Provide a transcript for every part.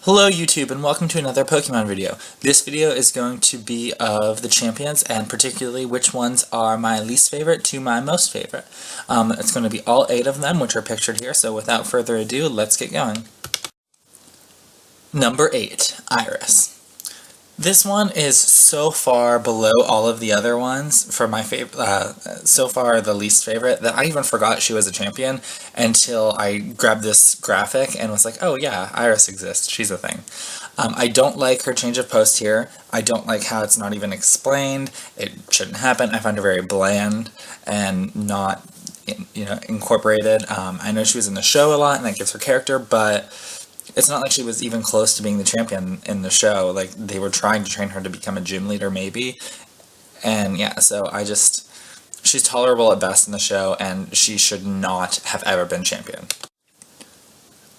Hello YouTube and welcome to another Pokemon video. This video is going to be of the champions and particularly which ones are my least favorite to my most favorite. It's going to be all 8 of them which are pictured here, so without further ado, let's get going. Number 8, Iris. This one is so far below all of the other ones for my favorite, so far the least favorite, that I even forgot she was a champion until I grabbed this graphic and was like, oh yeah, Iris exists, she's a thing. I don't like her change of post here. I don't like how it's not even explained. It shouldn't happen. I find her very bland and not, incorporated. I know she was in the show a lot and that gives her character, but it's not like she was even close to being the champion in the show. Like, they were trying to train her to become a gym leader, maybe. And yeah, so she's tolerable at best in the show, and she should not have ever been champion.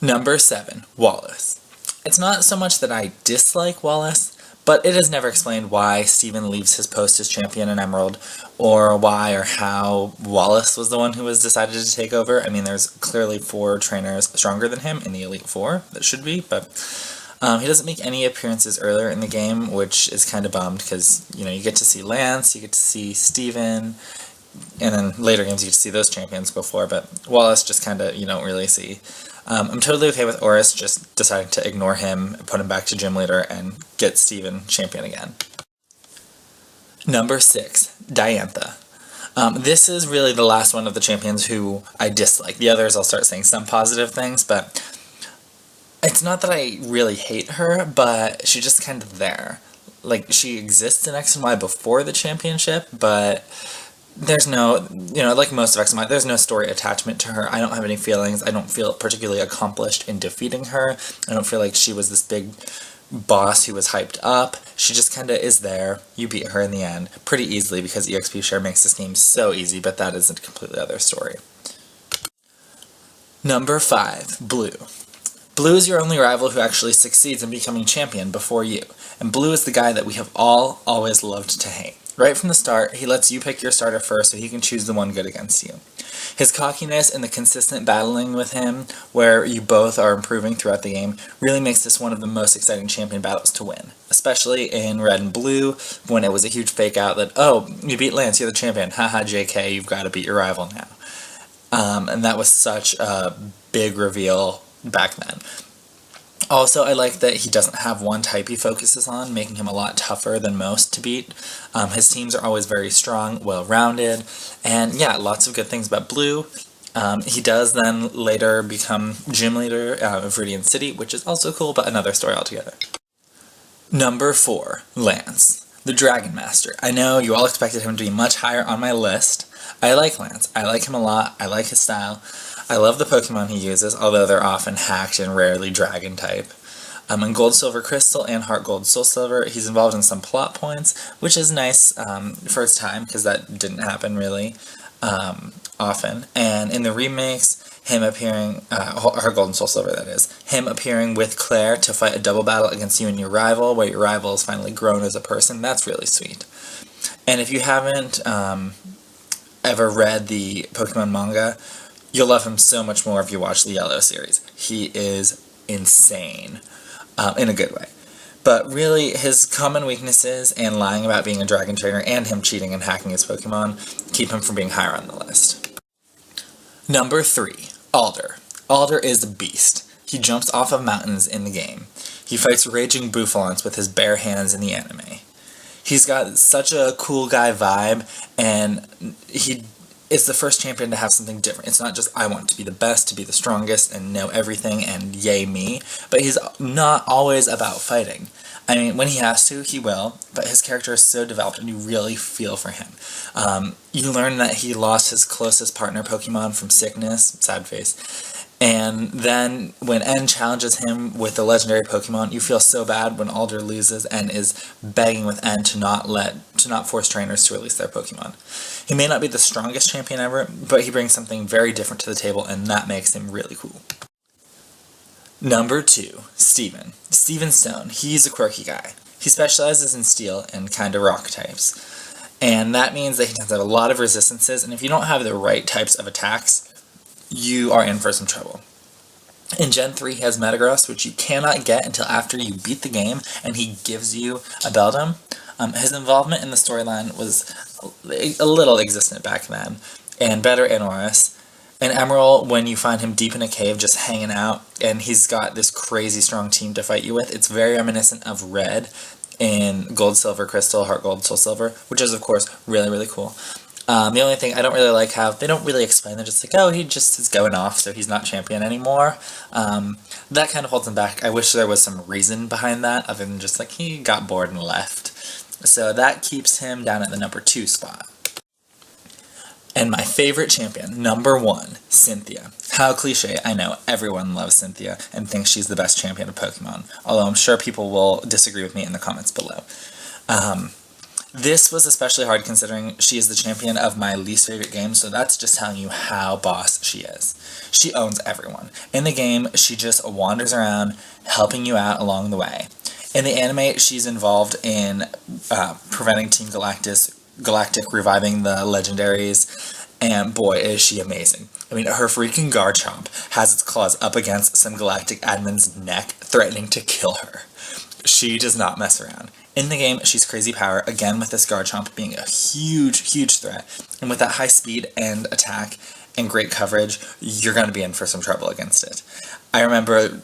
Number 7, Wallace. It's not so much that I dislike Wallace, but it is never explained why Steven leaves his post as champion in Emerald, or why or how Wallace was the one who was decided to take over. I mean, there's clearly 4 trainers stronger than him in the Elite Four, that should be, but he doesn't make any appearances earlier in the game, which is kind of bummed, because, you get to see Lance, you get to see Steven, and then later games you get to see those champions before, but Wallace just kind of, you don't really see. I'm totally okay with Oris just deciding to ignore him, put him back to gym leader, and get Steven champion again. Number 6, Diantha. This is really the last one of the champions who I dislike. The others I'll start saying some positive things, but it's not that I really hate her, but she's just kind of there. Like, she exists in X and Y before the championship, but there's no, like most of X and Y, there's no story attachment to her. I don't have any feelings. I don't feel particularly accomplished in defeating her. I don't feel like she was this big boss who was hyped up. She just kind of is there. You beat her in the end pretty easily because EXP share makes this game so easy, but that is a completely other story. Number 5, Blue. Blue is your only rival who actually succeeds in becoming champion before you, and Blue is the guy that we have all always loved to hate. Right from the start, he lets you pick your starter first so he can choose the one good against you. His cockiness and the consistent battling with him, where you both are improving throughout the game, really makes this one of the most exciting champion battles to win. Especially in Red and Blue, when it was a huge fake out that, oh, you beat Lance, you're the champion, haha JK, you've got to beat your rival now. And that was such a big reveal back then. Also, I like that he doesn't have one type he focuses on, making him a lot tougher than most to beat. His teams are always very strong, well-rounded, and yeah, lots of good things about Blue. He does then later become gym leader of Viridian City, which is also cool, but another story altogether. Number 4, Lance, the Dragon Master. I know you all expected him to be much higher on my list. I like Lance. I like him a lot. I like his style. I love the Pokemon he uses, although they're often hacked and rarely Dragon type. In Gold, Silver, Crystal and Heart Gold, Soul Silver, he's involved in some plot points, which is nice for its time, because that didn't happen really often. And in the remakes, him appearing, Heart Gold and Soul Silver that is, him appearing with Claire to fight a double battle against you and your rival, where your rival is finally grown as a person, that's really sweet. And if you haven't ever read the Pokemon manga, you'll love him so much more if you watch the Yellow series. He is insane, in a good way. But really, his common weaknesses and lying about being a dragon trainer and him cheating and hacking his Pokemon keep him from being higher on the list. Number 3, Alder. Alder is a beast. He jumps off of mountains in the game. He fights raging Bouffalants with his bare hands in the anime. He's got such a cool guy vibe, and he is the first champion to have something different. It's not just, I want to be the best, to be the strongest, and know everything, and yay me, but he's not always about fighting. I mean, when he has to, he will, but his character is so developed, and you really feel for him. You learn that he lost his closest partner Pokemon from sickness, sad face, and then when N challenges him with the legendary Pokemon, you feel so bad when Alder loses and is begging with N to not force trainers to release their Pokemon. He may not be the strongest champion ever, but he brings something very different to the table, and that makes him really cool. Number 2, Steven. Steven Stone. He's a quirky guy. He specializes in steel and kinda rock types. And that means that he tends to have a lot of resistances, and if you don't have the right types of attacks, you are in for some trouble. In Gen 3, he has Metagross, which you cannot get until after you beat the game, and he gives you a Beldum. His involvement in the storyline was a little existent back then, and better in Oris. In Emerald, when you find him deep in a cave just hanging out, and he's got this crazy strong team to fight you with, it's very reminiscent of Red in Gold, Silver, Crystal, Heart Gold, Soul Silver, which is, of course, really, really cool. The only thing I don't really like how they don't really explain, they're just like, oh, he just is going off, so he's not champion anymore. That kind of holds him back. I wish there was some reason behind that, other than just like he got bored and left. So that keeps him down at the number 2 spot. And my favorite champion, number 1, Cynthia. How cliche, I know, everyone loves Cynthia and thinks she's the best champion of Pokemon, although I'm sure people will disagree with me in the comments below. This was especially hard considering she is the champion of my least favorite game, so that's just telling you how boss she is. She owns everyone. In the game, she just wanders around, helping you out along the way. In the anime, she's involved in preventing Team Galactic reviving the legendaries, and boy, is she amazing. I mean, her freaking Garchomp has its claws up against some Galactic admin's neck, threatening to kill her. She does not mess around. In the game, she's crazy power, again with this Garchomp being a huge, huge threat. And with that high speed and attack and great coverage, you're going to be in for some trouble against it. I remember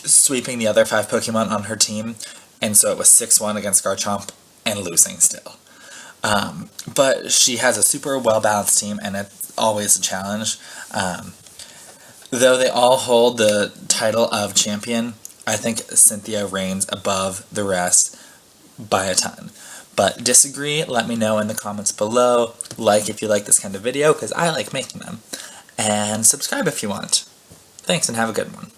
sweeping the other 5 Pokemon on her team, and so it was 6-1 against Garchomp and losing still. But she has a super well-balanced team, and it's always a challenge. Though they all hold the title of champion, I think Cynthia reigns above the rest by a ton. But disagree, let me know in the comments below. Like if you like this kind of video, because I like making them. And subscribe if you want. Thanks, and have a good one.